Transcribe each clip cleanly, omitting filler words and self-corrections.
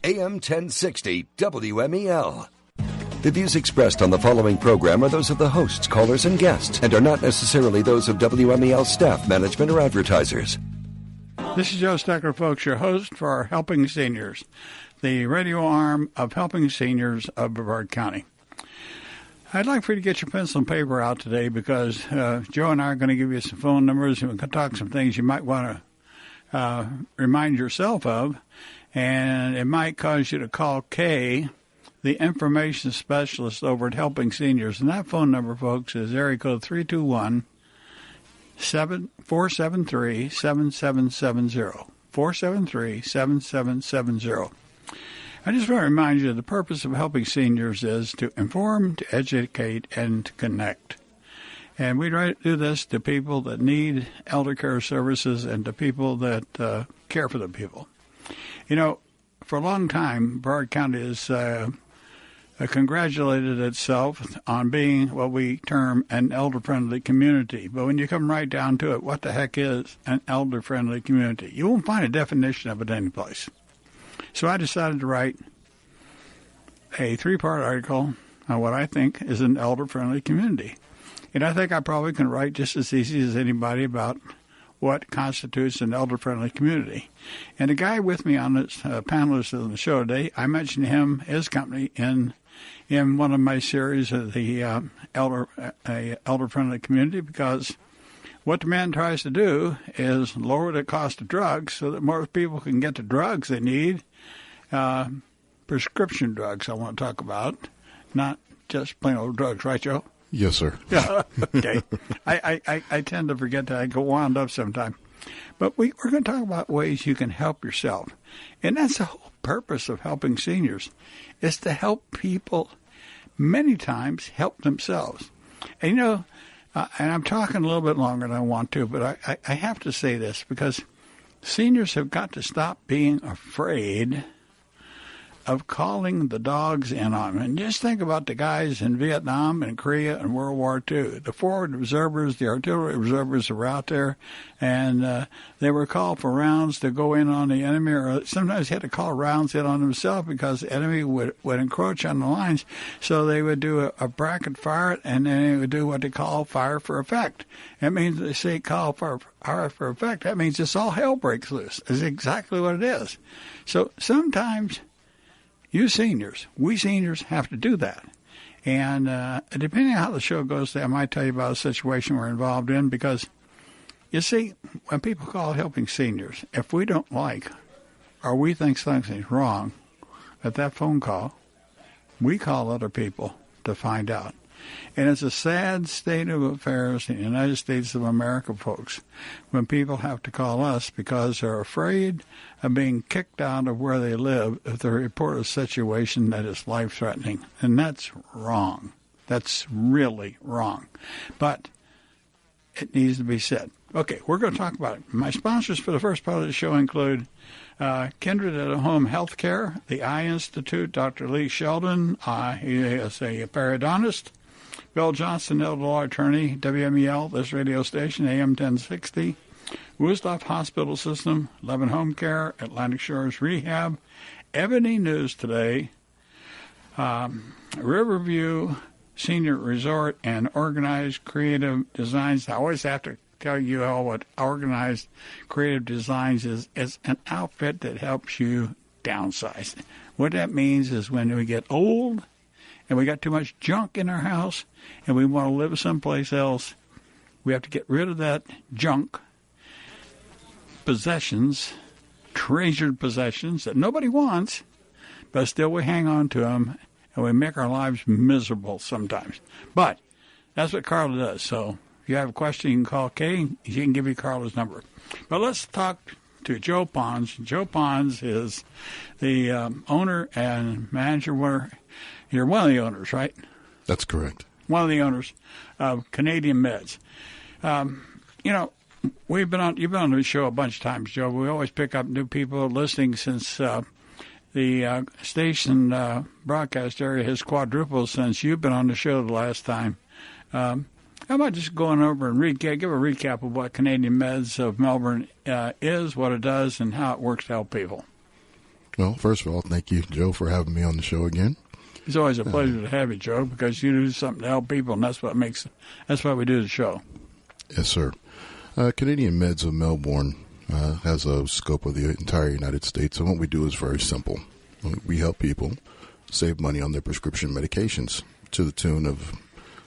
AM 1060 WMEL. The views expressed on the following program are those of the hosts, callers, and guests, and are not necessarily those of WMEL staff, management, or advertisers. This is Joe Steckler, folks, your host for Helping Seniors, the radio arm of Helping Seniors of Brevard County. I'd like for you to get your pencil and paper out today because Joe and I are going to give you some phone numbers and we're going to talk some things you might want to remind yourself of, and it might cause you to call Kay, the information specialist over at Helping Seniors. And that phone number, folks, is area code 321-473-7770. 473-7770. I just want to remind you the purpose of Helping Seniors is to inform, to educate, and to connect. And we try to do this to people that need elder care services and to people that care for the people. You know, for a long time, Brevard County has congratulated itself on being what we term an elder-friendly community. But when you come right down to it, what the heck is an elder-friendly community? You won't find a definition of it anyplace. So I decided to write a 3-part article on what I think is an elder-friendly community. And I think I probably can write just as easy as anybody about what constitutes an elder-friendly community. And the guy with me on this panelist on the show today, I mentioned him, his company, in one of my series of the elder-friendly community, because what the man tries to do is lower the cost of drugs so that more people can get the drugs they need. Prescription drugs I want to talk about, not just plain old drugs, right, Joe? Yes, sir. Yeah, okay. I tend to forget that. I go wound up sometime. But we're going to talk about ways you can help yourself. And that's the whole purpose of Helping Seniors, is to help people many times help themselves. And, you know, and I'm talking a little bit longer than I want to, but I have to say this because seniors have got to stop being afraid of calling the dogs in on them. And just think about the guys in Vietnam and Korea and World War II. The forward observers, the artillery observers were out there, and they were called for rounds to go in on the enemy, or sometimes they had to call rounds in on themselves because the enemy would encroach on the lines. So they would do a bracket fire, and then they would do what they call fire for effect. That means they say call for fire for effect. That means it's all hell breaks loose. That's exactly what it is. So sometimes we seniors have to do that. And depending on how the show goes, I might tell you about a situation we're involved in because, you see, when people call Helping Seniors, if we don't like or we think something's wrong at that phone call, we call other people to find out. And it's a sad state of affairs in the United States of America, folks, when people have to call us because they're afraid of being kicked out of where they live if they report a situation that is life-threatening. And that's wrong. That's really wrong. But it needs to be said. Okay, we're going to talk about it. My sponsors for the first part of the show include Kindred at Home Healthcare, the Eye Institute, Dr. Lee Sheldon. He is a periodontist. Bill Johnson, elder law attorney, WMEL, this radio station, AM 1060. Woosdorf Hospital System, Levin Home Care, Atlantic Shores Rehab, Ebony News Today, Riverview Senior Resort, and Organized Creative Designs. I always have to tell you all what Organized Creative Designs is. It's an outfit that helps you downsize. What that means is when we get old and we got too much junk in our house and we want to live someplace else, we have to get rid of that junk, possessions, treasured possessions that nobody wants, but still we hang on to them and we make our lives miserable sometimes. But that's what Carla does. So if you have a question, you can call Kay. She can give you Carla's number. But let's talk to Joe Pons. Joe Pons is the owner and manager. You're one of the owners, right? That's correct. One of the owners of Canadian Meds. You know, you've been on the show a bunch of times, Joe. We always pick up new people listening since the station broadcast area has quadrupled since you've been on the show the last time. How about just going over and give a recap of what Canadian Meds of Melbourne is, what it does, and how it works to help people? Well, first of all, thank you, Joe, for having me on the show again. It's always a pleasure to have you, Joe, because you do something to help people, and that's why we do the show. Yes, sir. Canadian Meds of Melbourne has a scope of the entire United States, and what we do is very simple. We help people save money on their prescription medications to the tune of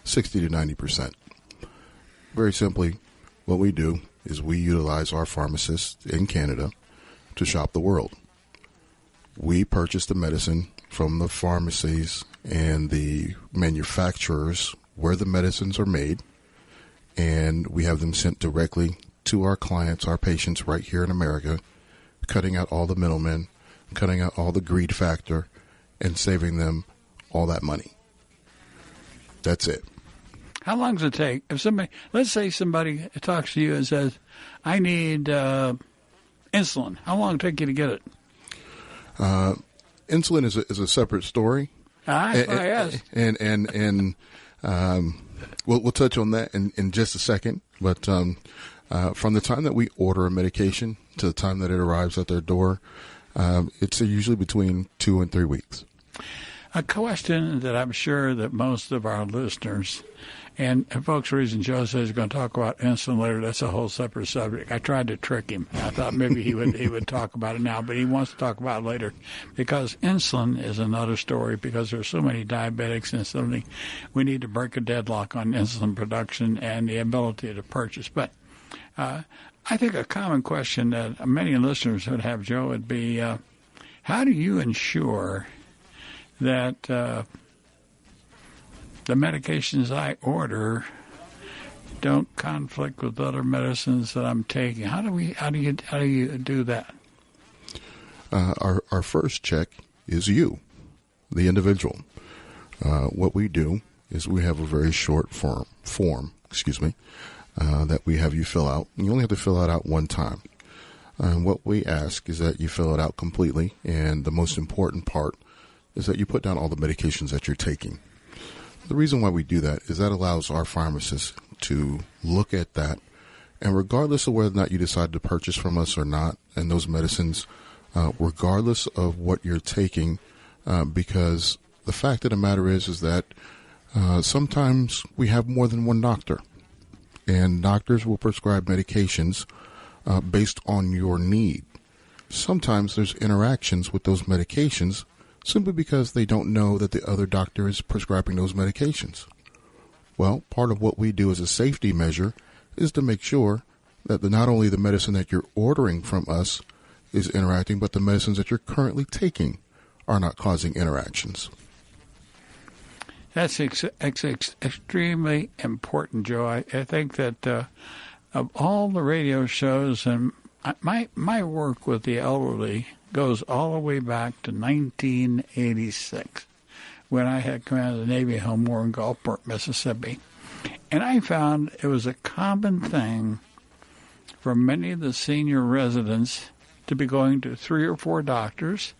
60 to 90%. Very simply, what we do is we utilize our pharmacists in Canada to shop the world. We purchase the medicine from the pharmacies and the manufacturers where the medicines are made, and we have them sent directly to our clients, our patients right here in America, cutting out all the middlemen, cutting out all the greed factor, and saving them all that money. That's it. How long does it take? If let's say somebody talks to you and says, I need insulin. How long does it take you to get it? Insulin is a separate story. Yes. And we'll touch on that in just a second. But from the time that we order a medication to the time that it arrives at their door, it's usually between 2 and 3 weeks. A question that I'm sure that most of our listeners, and folks, the reason Joe says he's going to talk about insulin later, that's a whole separate subject. I tried to trick him. I thought maybe he would talk about it now, but he wants to talk about it later, because insulin is another story, because there's so many diabetics and something. We need to break a deadlock on insulin production and the ability to purchase. But I think a common question that many listeners would have, Joe, would be, how do you ensure that the medications I order don't conflict with other medicines that I'm taking? How do you do that? Our first check is you, the individual. What we do is we have a very short form, that we have you fill out. And you only have to fill it out one time. What we ask is that you fill it out completely, and the most important part is that you put down all the medications that you're taking. The reason why we do that is that allows our pharmacists to look at that, and regardless of whether or not you decide to purchase from us or not, and those medicines, regardless of what you're taking, because the fact of the matter is that sometimes we have more than one doctor, and doctors will prescribe medications based on your need. Sometimes there's interactions with those medications simply because they don't know that the other doctor is prescribing those medications. Well, part of what we do as a safety measure is to make sure that not only the medicine that you're ordering from us is interacting, but the medicines that you're currently taking are not causing interactions. That's extremely important, Joe. I think that of all the radio shows, and my work with the elderly goes all the way back to 1986, when I had command of the Navy Home War in Gulfport, Mississippi. And I found it was a common thing for many of the senior residents to be going to 3 or 4 doctors,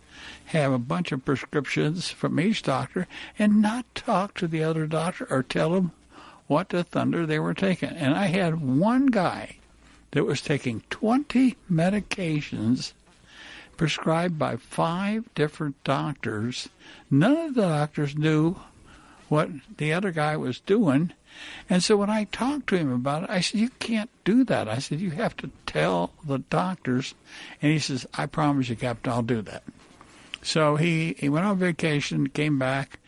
have a bunch of prescriptions from each doctor, and not talk to the other doctor or tell them what the thunder they were taking. And I had one guy that was taking 20 medications prescribed by 5 different doctors. None of the doctors knew what the other guy was doing. And so when I talked to him about it, I said, you can't do that. I said, you have to tell the doctors. And he says, I promise you, Captain, I'll do that. So he went on vacation, came back,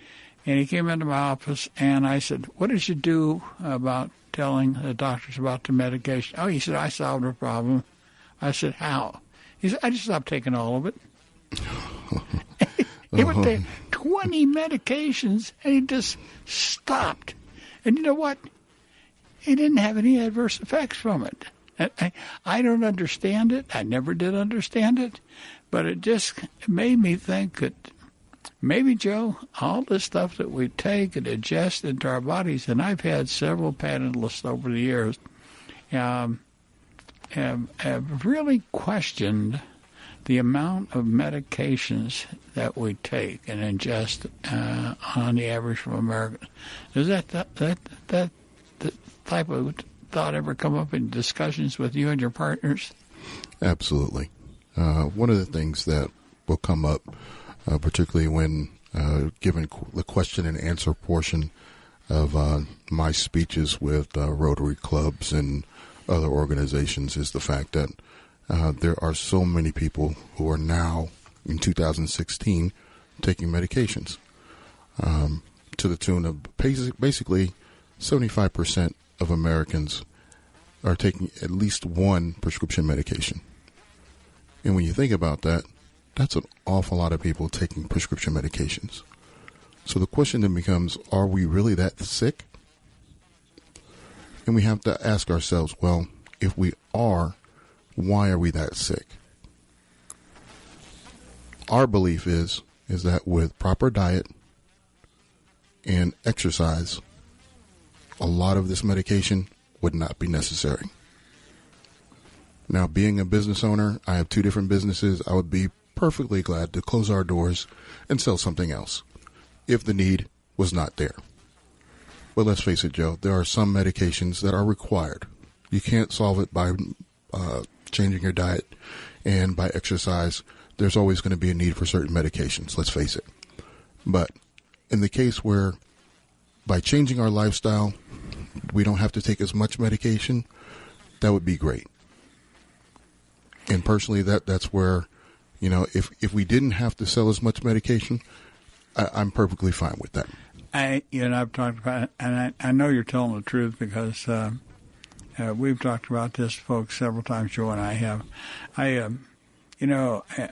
and he came into my office, and I said, what did you do about telling the doctors about the medication? Oh, he said, I solved the problem. I said, how? He said, I just stopped taking all of it. He would take 20 medications, and he just stopped. And you know what? He didn't have any adverse effects from it. I don't understand it. I never did understand it. But it just made me think that maybe, Joe, all this stuff that we take and ingest into our bodies, and I've had several panelists over the years, have really questioned the amount of medications that we take and ingest on the average from Americans. Does that type of thought ever come up in discussions with you and your partners? Absolutely. One of the things that will come up, particularly when given the question and answer portion of my speeches with Rotary clubs and other organizations, is the fact that there are so many people who are now, in 2016, taking medications to the tune of basically 75% of Americans are taking at least one prescription medication. And when you think about that, that's an awful lot of people taking prescription medications. So the question then becomes, are we really that sick? And we have to ask ourselves, well, if we are, why are we that sick? Our belief is that with proper diet and exercise, a lot of this medication would not be necessary. Now, being a business owner, I have 2 different businesses. I would be perfectly glad to close our doors and sell something else if the need was not there. But let's face it, Joe, there are some medications that are required. You can't solve it by changing your diet and by exercise. There's always going to be a need for certain medications, let's face it. But in the case where by changing our lifestyle, we don't have to take as much medication, that would be great. And personally, that's where, if we didn't have to sell as much medication, I'm perfectly fine with that. I've talked about it, and I know you're telling the truth because we've talked about this, folks, several times. Joe and I have.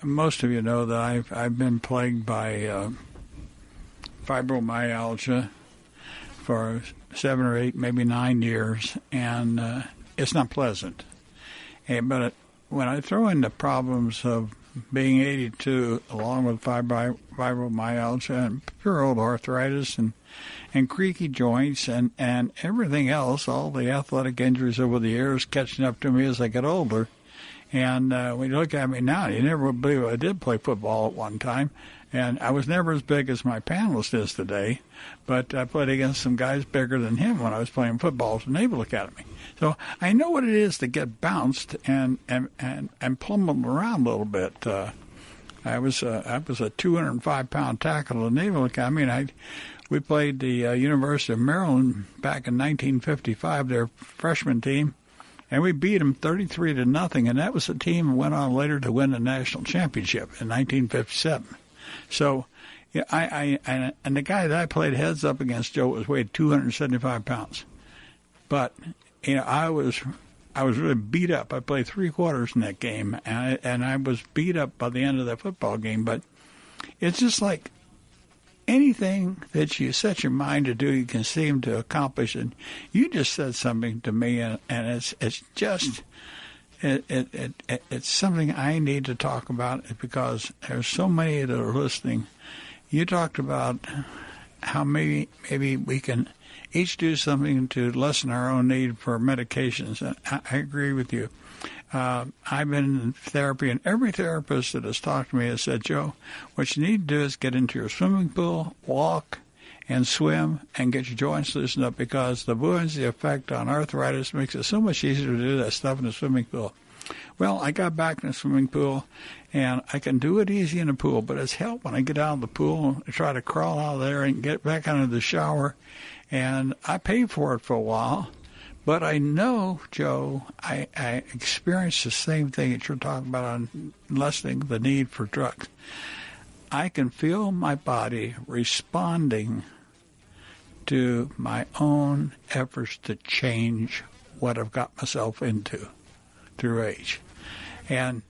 Most of you know that I've been plagued by fibromyalgia for 7 or 8, maybe 9 years, and it's not pleasant. But when I throw in the problems of being 82, along with fibromyalgia and pure old arthritis and creaky joints and everything else, all the athletic injuries over the years catching up to me as I get older. And when you look at me now, you never would believe I did play football at one time. And I was never as big as my panelist is today, but I played against some guys bigger than him when I was playing football at the Naval Academy. So I know what it is to get bounced and plummeted around a little bit. I was a 205-pound tackle at the Naval Academy, and we played the University of Maryland back in 1955, their freshman team, and we beat them 33-0, and that was the team that went on later to win the national championship in 1957. So, yeah, and the guy that I played heads up against, Joe, was weighed 275 pounds. But, I was really beat up. I played 3 quarters in that game, and I was beat up by the end of that football game. But it's just like anything that you set your mind to do, you can seem to accomplish. And you just said something to me, and it's just... It's something I need to talk about because there's so many that are listening. You talked about how maybe we can each do something to lessen our own need for medications. And I agree with you. I've been in therapy, and every therapist that has talked to me has said, Joe, what you need to do is get into your swimming pool, walk, and swim and get your joints loosened up because the buoyancy effect on arthritis makes it so much easier to do that stuff in the swimming pool. Well, I got back in the swimming pool, and I can do it easy in the pool, but it's help when I get out of the pool and try to crawl out of there and get back under the shower. And I paid for it for a while, but I know, Joe, I experienced the same thing that you're talking about on lessening the need for drugs. I can feel my body responding to my own efforts to change what I've got myself into through age. And,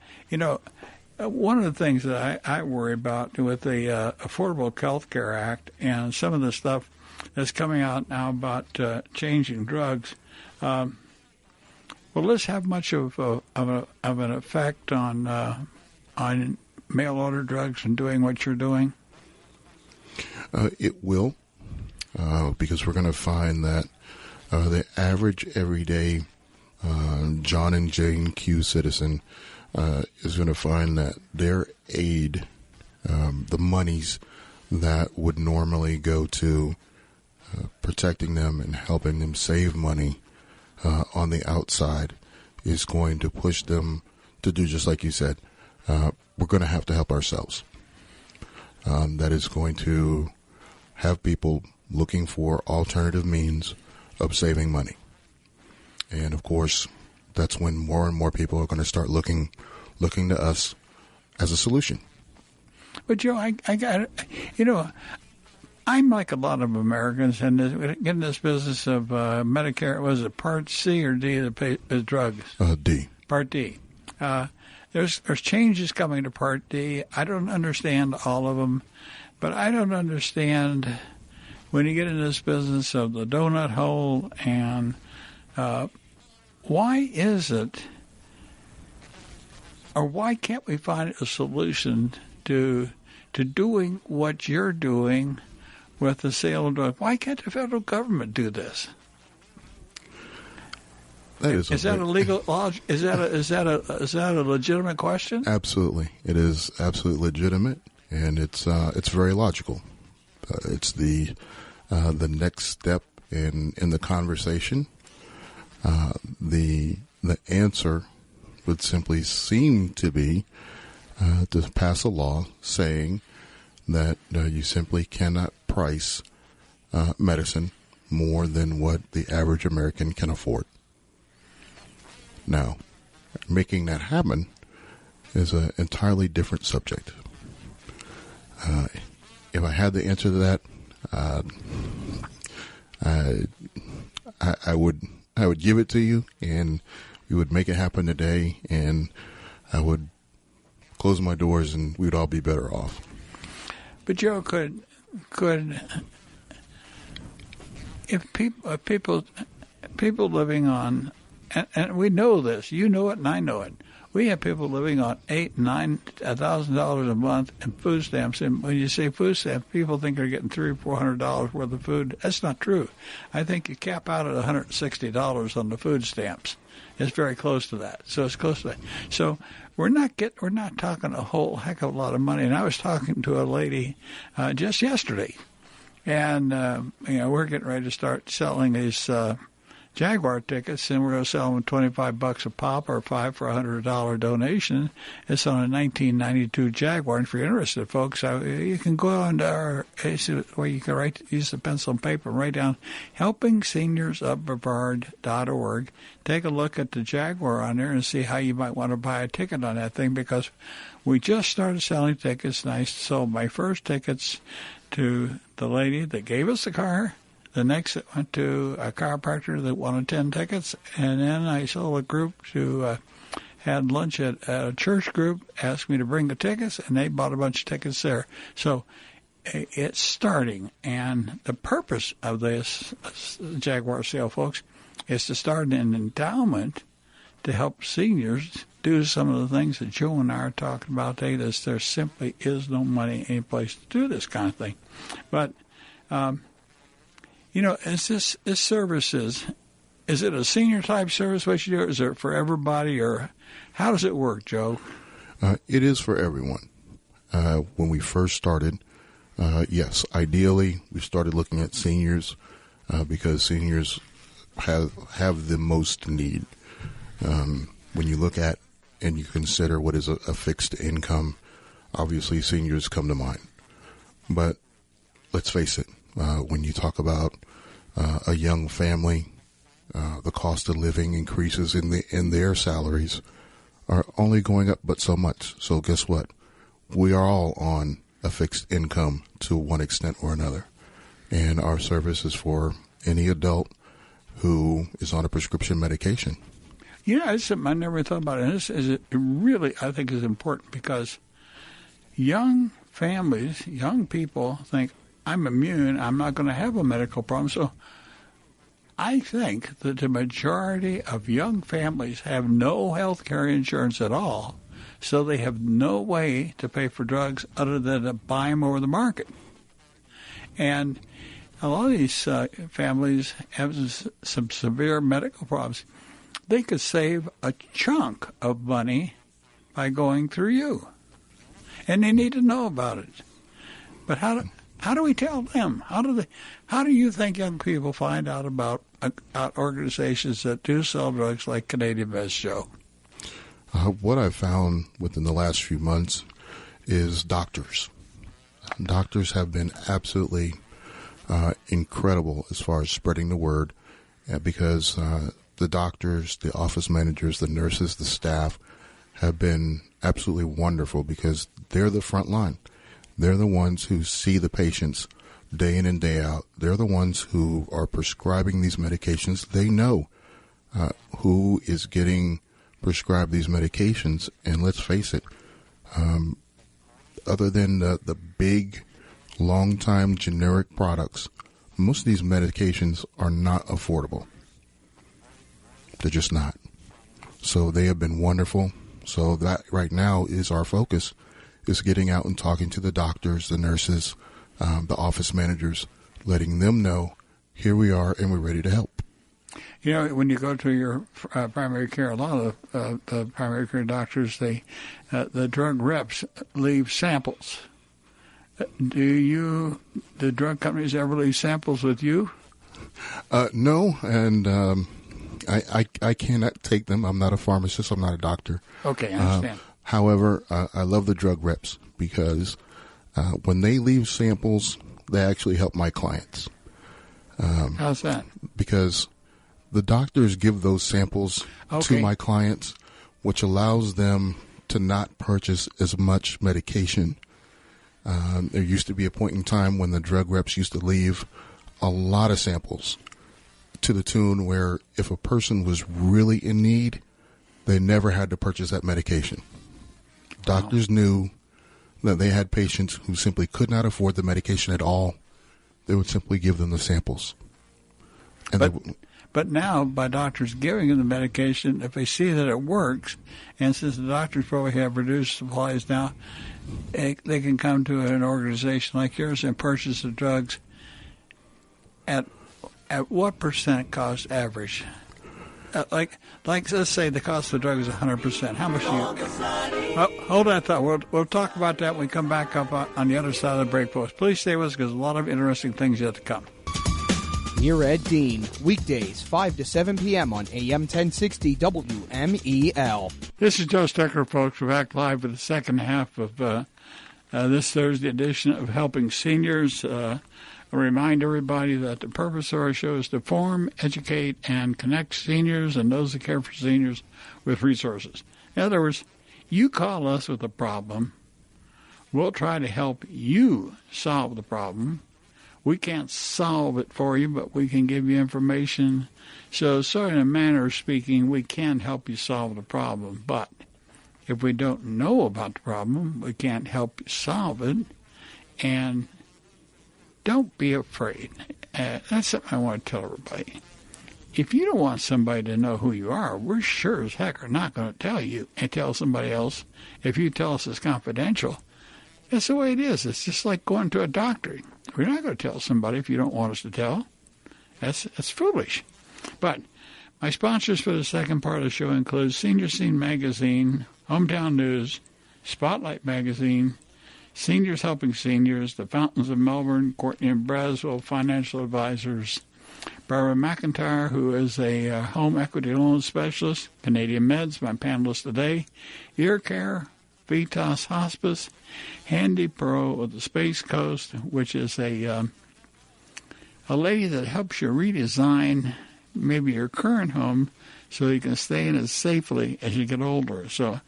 one of the things that I worry about with the Affordable Health Care Act and some of the stuff that's coming out now about changing drugs, will this have much of an effect on mail-order drugs and doing what you're doing? It will, because we're going to find that the average everyday John and Jane Q citizen is going to find that their aid, the monies that would normally go to protecting them and helping them save money on the outside, is going to push them to do just like you said, we're going to have to help ourselves. That is going to have people looking for alternative means of saving money. And, of course, that's when more and more people are going to start looking to us as a solution. But, Joe, I got I'm like a lot of Americans, and getting this business of Medicare, was it Part C or D that pays drugs? D. Part D. There's changes coming to Part D. I don't understand all of them, but I don't understand when you get into this business of the donut hole, and why is it, or why can't we find a solution to doing what you're doing with the sale of drugs? Why can't the federal government do this? Is that a legal? Is that a legitimate question? Absolutely, it is absolutely legitimate, and it's very logical. It's the next step in the conversation. The answer would simply seem to be to pass a law saying that you simply cannot price medicine more than what the average American can afford. Now, making that happen is an entirely different subject. If I had the answer to that, I would give it to you, and we would make it happen today, and I would close my doors, and we'd all be better off. But Joe, could if people living on, and we know this, you know it, and I know it. We have people living on $8,000-$9,000 a month in food stamps, and when you say food stamps, people think they're getting $300 or $400 worth of food. That's not true. I think you cap out at $160 on the food stamps. It's very close to that. So it's close to that. So we're not talking a whole heck of a lot of money. And I was talking to a lady just yesterday, and we're getting ready to start selling these Jaguar tickets, and we're going to sell them $25 a pop, or $5 for $100 donation. It's on a 1992 Jaguar, and if you're interested, folks, you can go on to our, where you can use the pencil and paper and write down helpingseniorsofbrevard.org. Take a look at the Jaguar on there and see how you might want to buy a ticket on that thing, because we just started selling tickets, and I sold my first tickets to the lady that gave us the car. The next it went to a chiropractor that wanted 10 tickets, and then I sold a group who had lunch at a church group, asked me to bring the tickets, and they bought a bunch of tickets there. So it's starting, and the purpose of this Jaguar sale, folks, is to start an endowment to help seniors do some of the things that Joe and I are talking about today. There simply is no money any place to do this kind of thing. But as this service is it a senior type service, what you do? Is it for everybody, or how does it work, Joe? It is for everyone. When we first started, yes, ideally we started looking at seniors because seniors have the most need. When you look at and you consider what is a fixed income, obviously seniors come to mind. But let's face it, when you talk about a young family, the cost of living increases in their salaries are only going up but so much. So guess what? We are all on a fixed income to one extent or another. And our service is for any adult who is on a prescription medication. It's something I never thought about. And this is really, I think, is important, because young families, young people think, I'm immune, I'm not going to have a medical problem. So I think that the majority of young families have no health care insurance at all, so they have no way to pay for drugs other than to buy them over the market. And a lot of these families have some severe medical problems. They could save a chunk of money by going through you, and they need to know about it. But how do we tell them? How do you think young people find out about organizations that do sell drugs like Canadian Meds, Joe? What I've found within the last few months is doctors. Doctors have been absolutely incredible as far as spreading the word, because the doctors, the office managers, the nurses, the staff have been absolutely wonderful, because they're the front line. They're the ones who see the patients day in and day out. They're the ones who are prescribing these medications. They know who is getting prescribed these medications. And let's face it, other than the big, long-time generic products, most of these medications are not affordable. They're just not. So they have been wonderful. So that right now is our focus, is getting out and talking to the doctors, the nurses, the office managers, letting them know, here we are and we're ready to help. You know, when you go to your primary care, a lot of the primary care doctors, the drug reps leave samples. Do the drug companies ever leave samples with you? No, and I cannot take them. I'm not a pharmacist. I'm not a doctor. Okay, I understand. However, I love the drug reps, because when they leave samples, they actually help my clients. How's that? Because the doctors give those samples to my clients, which allows them to not purchase as much medication. There used to be a point in time when the drug reps used to leave a lot of samples, to the tune where if a person was really in need, they never had to purchase that medication. Doctors knew that they had patients who simply could not afford the medication at all. They would simply give them the samples. And But now, by doctors giving them the medication, if they see that it works, and since the doctors probably have reduced supplies now, they can come to an organization like yours and purchase the drugs at what percent cost average? Like let's say the cost of the drug is 100%. How much do you... Oh, hold that thought. We'll talk about that when we come back up on the other side of the break post. Please stay with us, because a lot of interesting things yet to come. Near Ed Dean, weekdays 5 to 7 p.m. on AM 1060 WMEL. This is Joe Steckler, folks. We're back live with the second half of this Thursday edition of Helping Seniors. I remind everybody that the purpose of our show is to form, educate, and connect seniors and those that care for seniors with resources. In other words, you call us with a problem, we'll try to help you solve the problem. We can't solve it for you, but we can give you information. So, in a manner of speaking, we can help you solve the problem. But if we don't know about the problem, we can't help you solve it. And don't be afraid. That's something I want to tell everybody. If you don't want somebody to know who you are, we're sure as heck are not going to tell you and tell somebody else. If you tell us it's confidential, that's the way it is. It's just like going to a doctor. We're not going to tell somebody if you don't want us to tell. That's foolish. But my sponsors for the second part of the show include Senior Scene Magazine, Hometown News, Spotlight Magazine, Seniors Helping Seniors, The Fountains of Melbourne, Courtney and Braswell Financial Advisors, Barbara McIntyre, who is a home equity loan specialist, Canadian Meds, my panelist today, Ear Care, Vitas Hospice, Handy Pro of the Space Coast, which is a lady that helps you redesign maybe your current home so you can stay in it safely as you get older. So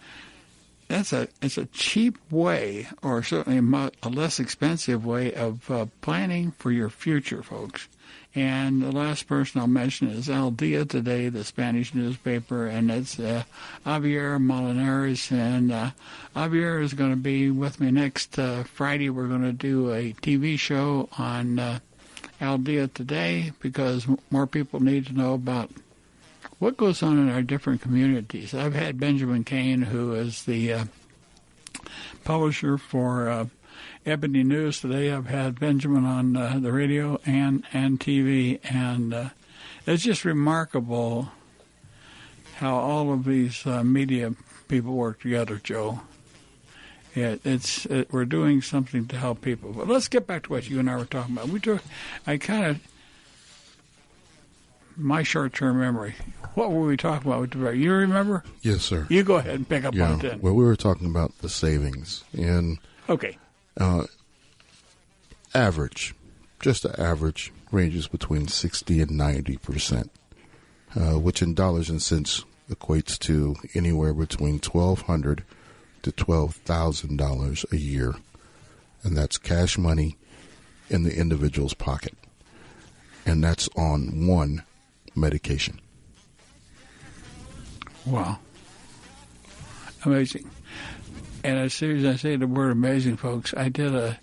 it's a cheap way, or certainly a less expensive way of planning for your future, folks. And the last person I'll mention is Al Dia Today, the Spanish newspaper, and it's Javier Molinares. And Javier is going to be with me next Friday. We're going to do a TV show on Al Dia Today, because more people need to know about what goes on in our different communities. I've had Benjamin Kane, who is the publisher for Ebony News today. I've had Benjamin on the radio and TV, and it's just remarkable how all of these media people work together, Joe. We're doing something to help people. But let's get back to what you and I were talking about. I kind of my short-term memory. What were we talking about? You remember? Yes, sir. You go ahead and pick up on it then. Well, we were talking about the savings. And okay. Average, just the average, ranges between 60 and 90%, which in dollars and cents equates to anywhere between $1,200 to $12,000 a year. And that's cash money in the individual's pocket. And that's on one medication. Wow. Amazing. And as soon as I say the word amazing, folks, I did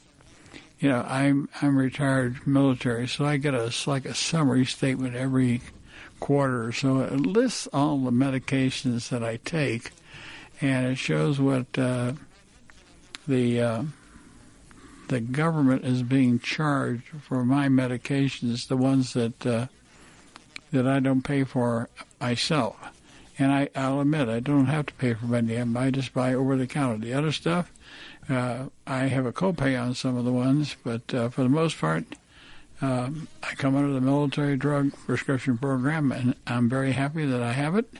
I'm retired military, so I get a summary statement every quarter. So it lists all the medications that I take, and it shows what the government is being charged for my medications, the ones that I don't pay for myself. And I'll admit, I don't have to pay for many of them. I just buy over-the-counter. The other stuff, I have a copay on some of the ones, but for the most part, I come under the military drug prescription program, and I'm very happy that I have it.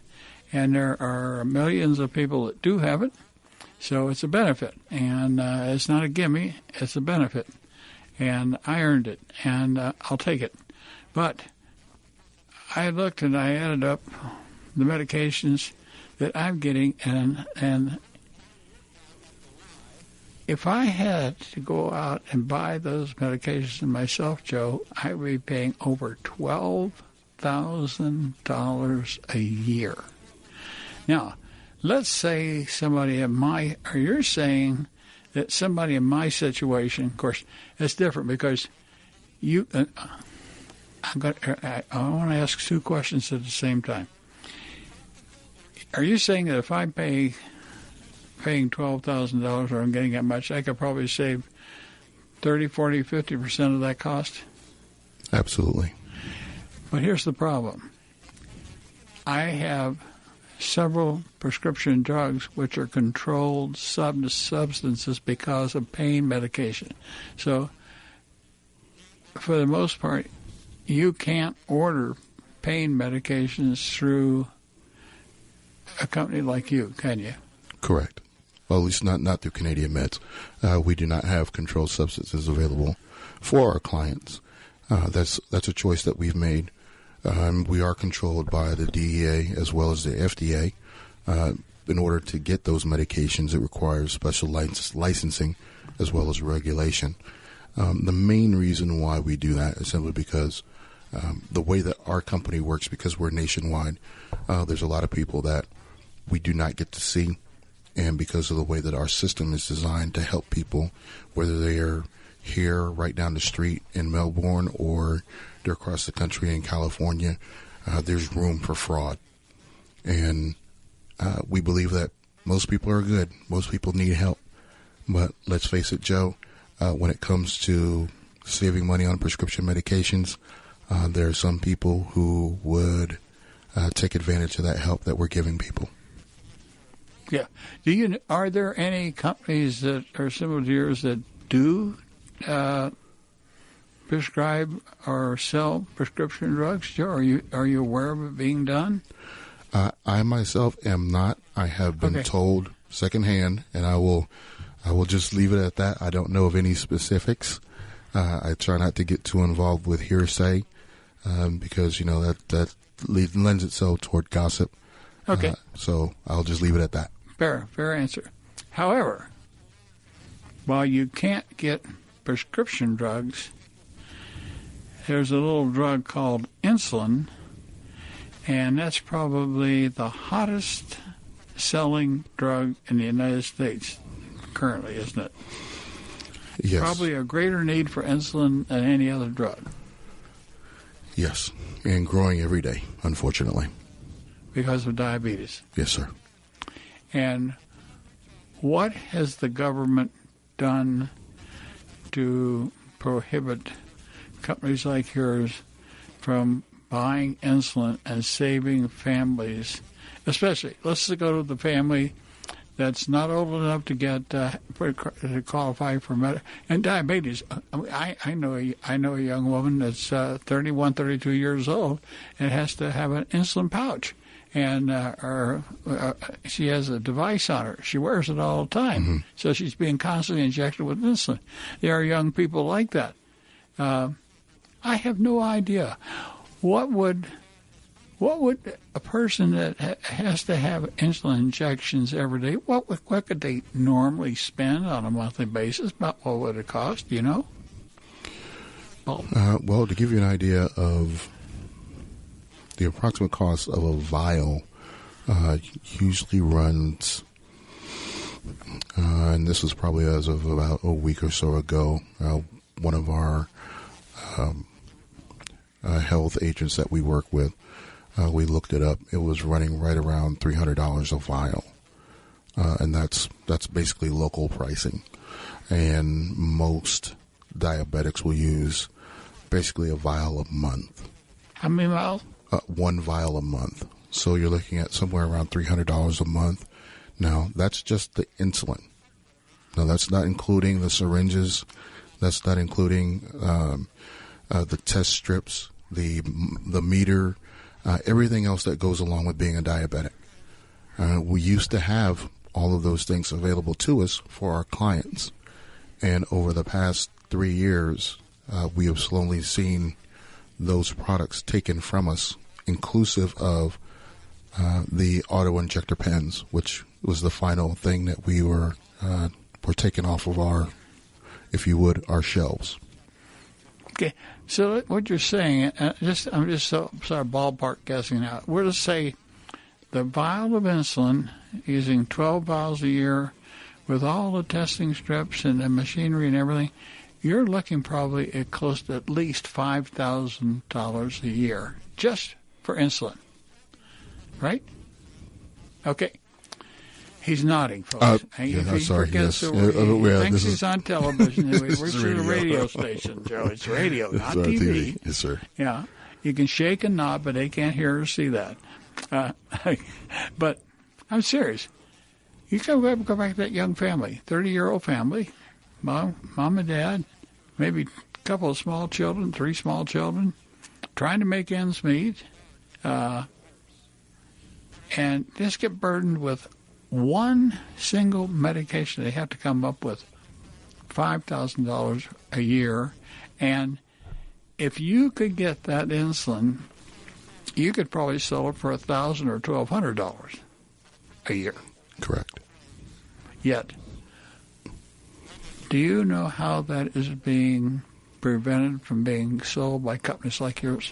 And there are millions of people that do have it, so it's a benefit. And it's not a gimme, it's a benefit. And I earned it, and I'll take it. But I looked and I added up the medications that I'm getting, and if I had to go out and buy those medications myself, Joe, I would be paying over $12,000 a year. Now, let's say you're saying that somebody in my situation, of course, it's different because I want to ask two questions at the same time. Are you saying that if I'm paying $12,000 or I'm getting that much, I could probably save 30, 40, 50% of that cost? Absolutely. But here's the problem. I have several prescription drugs which are controlled substances because of pain medication. So, for the most part, you can't order pain medications through a company like you, can you? Correct. Well, at least not through Canadian Meds. We do not have controlled substances available for our clients. That's a choice that we've made. We are controlled by the DEA as well as the FDA. In order to get those medications, it requires special licensing as well as regulation. The main reason why we do that is simply because the way that our company works, because we're nationwide, there's a lot of people that we do not get to see. And because of the way that our system is designed to help people, whether they are here right down the street in Melbourne or they're across the country in California, there's room for fraud. And we believe that most people are good. Most people need help. But let's face it, Joe, when it comes to saving money on prescription medications, there are some people who would take advantage of that help that we're giving people. Yeah. Are there any companies that are similar to yours that do prescribe or sell prescription drugs? Joe, are you aware of it being done? I myself am not. I have been told secondhand, and I will just leave it at that. I don't know of any specifics. I try not to get too involved with hearsay because that lends itself toward gossip. Okay. So I'll just leave it at that. Fair answer. However, while you can't get prescription drugs, there's a little drug called insulin, and that's probably the hottest selling drug in the United States currently, isn't it? Yes. Probably a greater need for insulin than any other drug. Yes, and growing every day, unfortunately. Because of diabetes. Yes, sir. And what has the government done to prohibit companies like yours from buying insulin and saving families? Especially, let's go to the family that's not old enough to get to qualify for and diabetes. I know a young woman that's 31, 32 years old and has to have an insulin pouch, and she has a device on her. She wears it all the time, so she's being constantly injected with insulin. There are young people like that. I have no idea what would a person that has to have insulin injections every day, what could they normally spend on a monthly basis? About what would it cost, do you know? Well, to give you an idea of the approximate cost of a vial, usually runs, and this was probably as of about a week or so ago, one of our health agents that we work with, we looked it up. It was running right around $300 a vial, and that's basically local pricing. And most diabetics will use basically a vial a month. How many vials? One vial a month. So you're looking at somewhere around $300 a month. Now, that's just the insulin. Now, that's not including the syringes. That's not including the test strips, the meter, everything else that goes along with being a diabetic. We used to have all of those things available to us for our clients. And over the past 3 years, we have slowly seen those products taken from us, inclusive of the auto-injector pens, which was the final thing that we were taken off of our, if you would, our shelves. Okay, so what you're saying, I'm just so sorry, ballpark guessing now. We're to say the vial of insulin, using 12 vials a year, with all the testing strips and the machinery and everything, you're looking probably at close to at least $5,000 a year just for insulin, right? Okay. He's nodding, folks. Sorry. Yes. He thinks he's on television. He works at a radio station, Joe. It's radio, not TV. Yes, sir. Yeah. You can shake and nod, but they can't hear or see that. But I'm serious. You go back to that young family, 30-year-old family, mom and dad, maybe a couple of small children, 3 small children, trying to make ends meet, and just get burdened with one single medication. They have to come up with $5,000 a year. And if you could get that insulin, you could probably sell it for $1,000 or $1,200 a year. Correct. Yet, do you know how that is being prevented from being sold by companies like yours?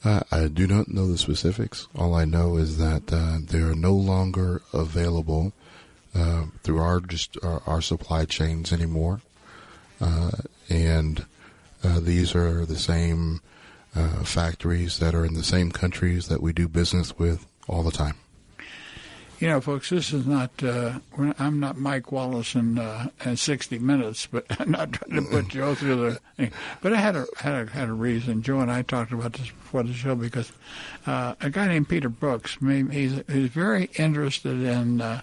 I do not know the specifics. All I know is that they are no longer available through our supply chains anymore, and these are the same factories that are in the same countries that we do business with all the time. You know, folks, this is not, I'm not Mike Wallace in 60 Minutes, but I'm not trying to put Joe through the thing. But I had a reason. Joe and I talked about this before the show because a guy named Peter Brooks, he's very interested in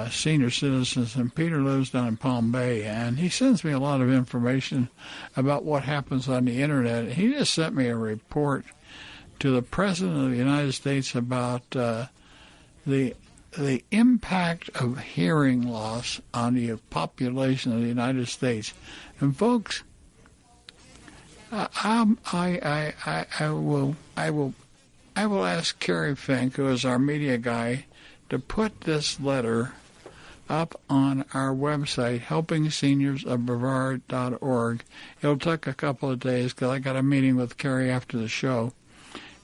senior citizens, and Peter lives down in Palm Bay, and he sends me a lot of information about what happens on the Internet. He just sent me a report to the President of the United States about the impact of hearing loss on the population of the United States. And folks, I will ask Kerry Fink, who is our media guy, to put this letter up on our website, helpingseniors.brevard.org. It'll take a couple of days because I got a meeting with Kerry after the show.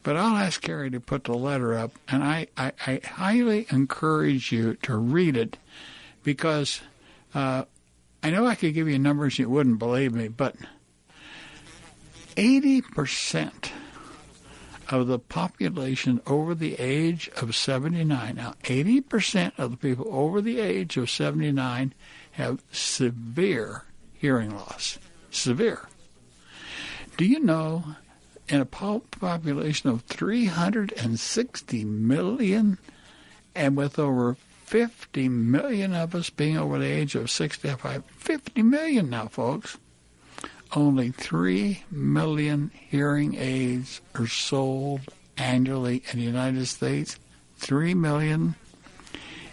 But I'll ask Kerry to put the letter up, and I highly encourage you to read it because I know I could give you numbers you wouldn't believe me, but 80% of the population over the age of 79, now 80% of the people over the age of 79 have severe hearing loss. Severe. Do you know, in a population of 360 million and with over 50 million of us being over the age of 65. 50 million now, folks. Only 3 million hearing aids are sold annually in the United States. 3 million.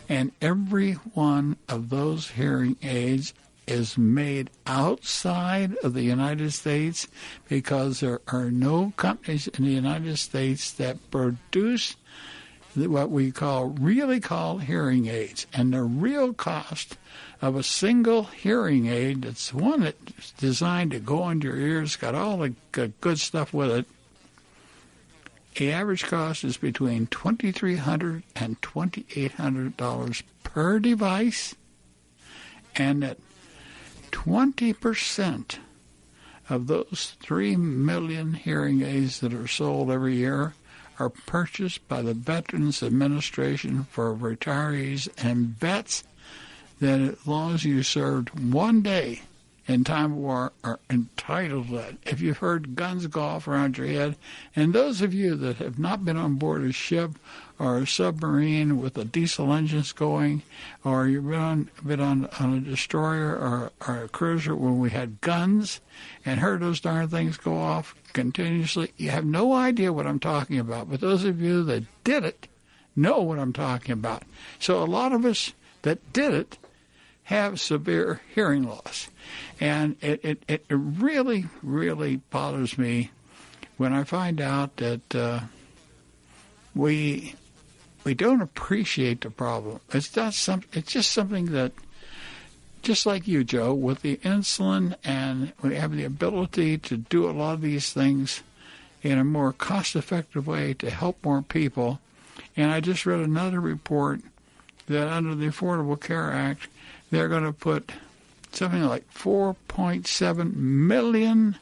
And every one of those hearing aids is made outside of the United States because there are no companies in the United States that produce what we really call hearing aids. And the real cost of a single hearing aid, that's one that's designed to go into your ears, got all the good stuff with it, the average cost is between $2,300 and $2,800 per device, and that 20% of those 3 million hearing aids that are sold every year are purchased by the Veterans Administration for retirees and vets that, as long as you served one day in time of war, are entitled to that. If you've heard guns go off around your head, and those of you that have not been on board a ship or a submarine with the diesel engines going, or you've been on a destroyer or a cruiser when we had guns and heard those darn things go off continuously, you have no idea what I'm talking about. But those of you that did it know what I'm talking about. So a lot of us that did it have severe hearing loss. And it really, really bothers me when I find out that we don't appreciate the problem. It's just something that, just like you, Joe, with the insulin, and we have the ability to do a lot of these things in a more cost-effective way to help more people. And I just read another report that under the Affordable Care Act, they're going to put something like 4.7 million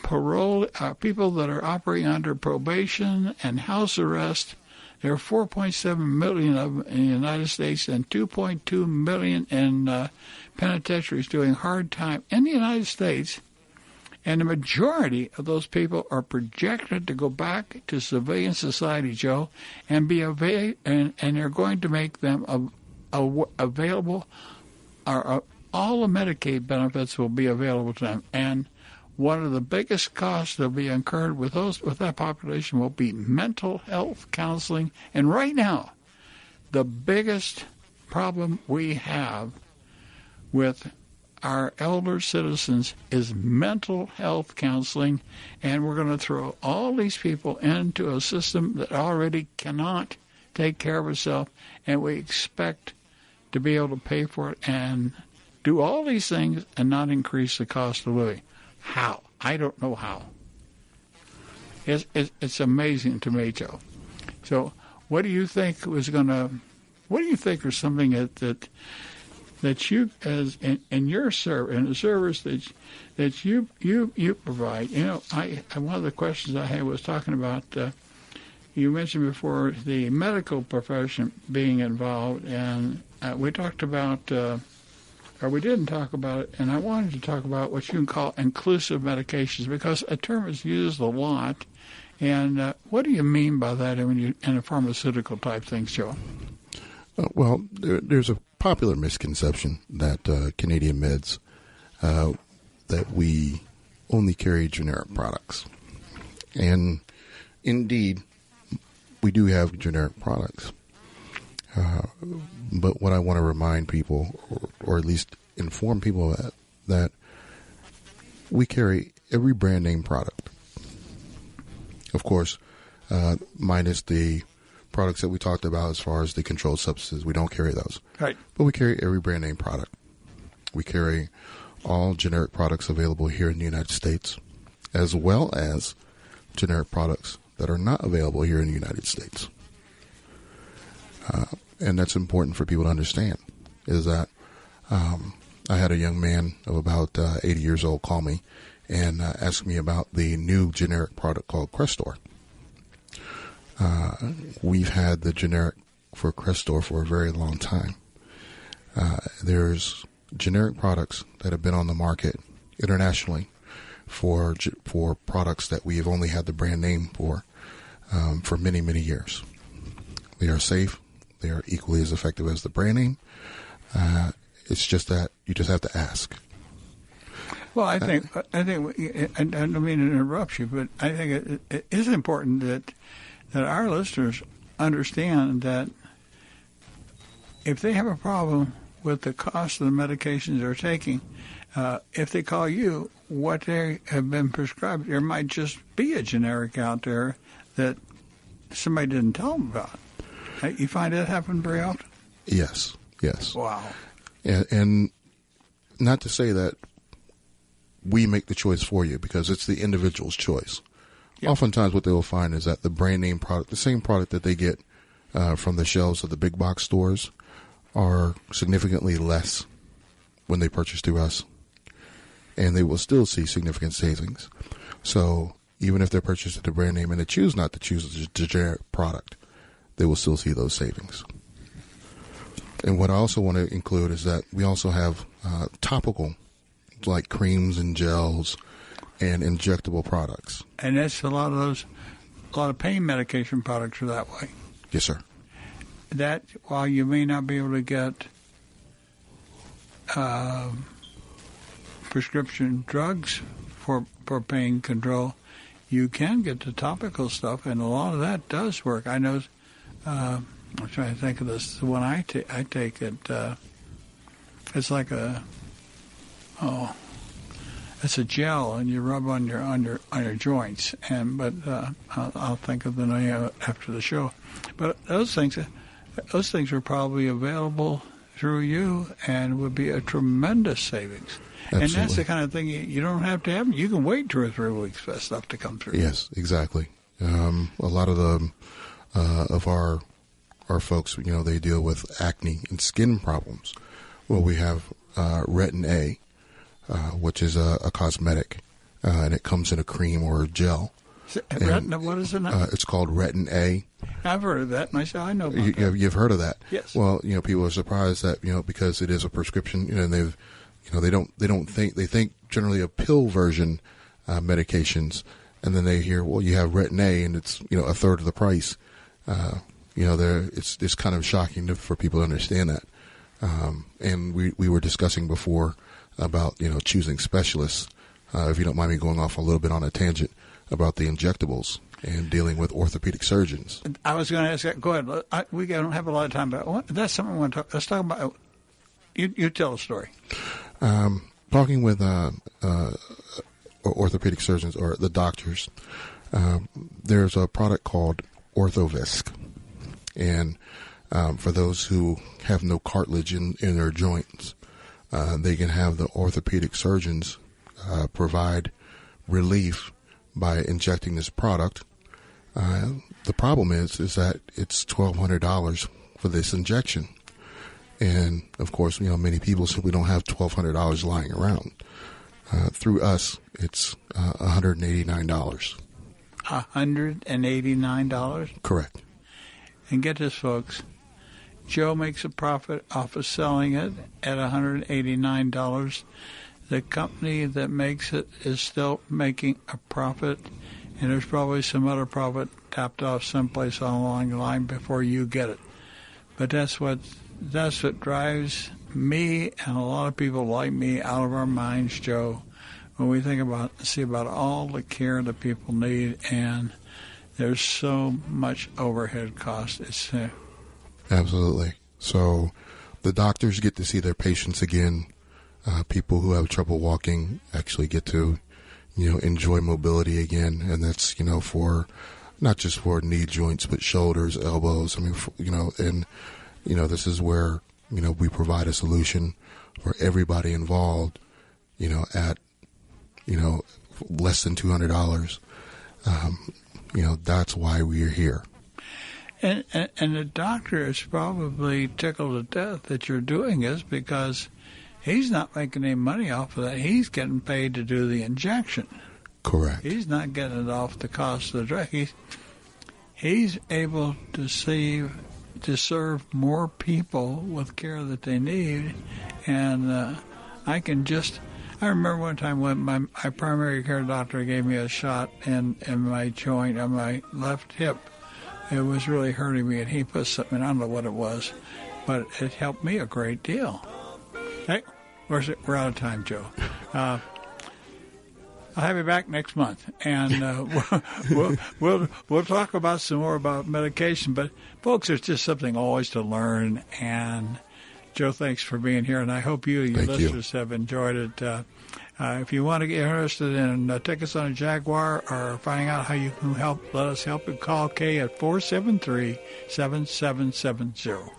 parole people that are operating under probation and house arrest. There are 4.7 million of them in the United States and 2.2 million in penitentiaries doing hard time in the United States. And the majority of those people are projected to go back to civilian society, Joe, and be and they're going to make them available. All the Medicaid benefits will be available to them, and one of the biggest costs that will be incurred with that population will be mental health counseling. And right now, the biggest problem we have with our elder citizens is mental health counseling, and we're going to throw all these people into a system that already cannot take care of itself, and we expect to be able to pay for it and do all these things and not increase the cost of living. How? I don't know how. It's amazing to me, Joe. So what do you think are something that you, as in your service, in the service that you provide? You know, one of the questions I had was talking about, you mentioned before the medical profession being involved, and we talked about, or we didn't talk about it, and I wanted to talk about what you can call inclusive medications, because a term is used a lot. And what do you mean by that in the pharmaceutical type things, Joe? Well, there's a popular misconception that Canadian Meds, that we only carry generic products. And indeed, we do have generic products. But what I want to remind people, or at least inform people of that we carry every brand name product. Of course, minus the products that we talked about as far as the controlled substances. We don't carry those. Right. But we carry every brand name product. We carry all generic products available here in the United States, as well as generic products that are not available here in the United States. And that's important for people to understand, is that I had a young man of about 80 years old call me and ask me about the new generic product called Crestor. We've had the generic for Crestor for a very long time. There's generic products that have been on the market internationally for products that we have only had the brand name for many, many years. They are safe. They are equally as effective as the brand name. It's just that you just have to ask. Well, I think I don't mean to interrupt you, but I think it is important that our listeners understand that if they have a problem with the cost of the medications they're taking, if they call you, what they have been prescribed, there might just be a generic out there that somebody didn't tell them about. You find that happen very often? Yes. Wow. And not to say that we make the choice for you, because it's the individual's choice. Yep. Oftentimes what they will find is that the brand name product, the same product that they get from the shelves of the big box stores, are significantly less when they purchase through us. And they will still see significant savings. So even if they're purchasing the brand name and they choose not to choose the generic product, they will still see those savings. And what I also want to include is that we also have topical, like creams and gels and injectable products. And that's a lot of pain medication products are that way. Yes, sir. That, while you may not be able to get prescription drugs for pain control, you can get the topical stuff, and a lot of that does work. I know, I'm trying to think of this, the one I take it, it's like it's a gel, and you rub on your joints, but I'll think of the name after the show. But those things are probably available through you and would be a tremendous savings. Absolutely. And that's the kind of thing you don't have to have. You can wait 2 or 3 weeks for that stuff to come through. Yes, exactly. A lot of the of our folks, they deal with acne and skin problems. Well, we have Retin A, which is a cosmetic, and it comes in a cream or a gel. Retin, what is it? It's called Retin A. I've heard of that, and I know about that. You've heard of that? Yes. Well, people are surprised that because it is a prescription, and they think generally of pill version medications, and then they hear, well, you have Retin A, and it's a third of the price. It's kind of shocking for people to understand that. And we were discussing before about choosing specialists. If you don't mind me going off a little bit on a tangent about the injectables and dealing with orthopedic surgeons. I was going to ask that. Go ahead. We don't have a lot of time, but that's something I want to talk. Let's talk about. You tell a story. Talking with orthopedic surgeons or the doctors, there's a product called Orthovisc, and for those who have no cartilage in their joints, they can have the orthopedic surgeons provide relief by injecting this product. The problem is that it's $1,200 for this injection. And, of course, many people simply don't have $1,200 lying around. Through us, it's $189. $189? Correct. And get this, folks. Joe makes a profit off of selling it at $189. The company that makes it is still making a profit, and there's probably some other profit tapped off someplace along the line before you get it. But that's what drives me and a lot of people like me out of our minds, Joe, when we see about all the care that people need, and there's so much overhead cost. It's Absolutely. So the doctors get to see their patients again. People who have trouble walking actually get to, enjoy mobility again, and that's for not just for knee joints but shoulders, elbows. This is where we provide a solution for everybody involved. At less than $200. That's why we're here. And the doctor is probably tickled to death that you're doing this, because he's not making any money off of that. He's getting paid to do the injection. Correct. He's not getting it off the cost of the drug. He's able to serve more people with care that they need. And I remember one time when my primary care doctor gave me a shot in my joint on my left hip it was really hurting me, and he put something, I don't know what it was, but it helped me a great deal. Hey, we're out of time, Joe. I'll have you back next month, and we'll talk about some more about medication. But folks, there's just something always to learn. And Joe, thanks for being here, and I hope your listeners have enjoyed it. If you want to get interested in tickets on a Jaguar or finding out how you can help, let us help you. Call Kay at 473-7770.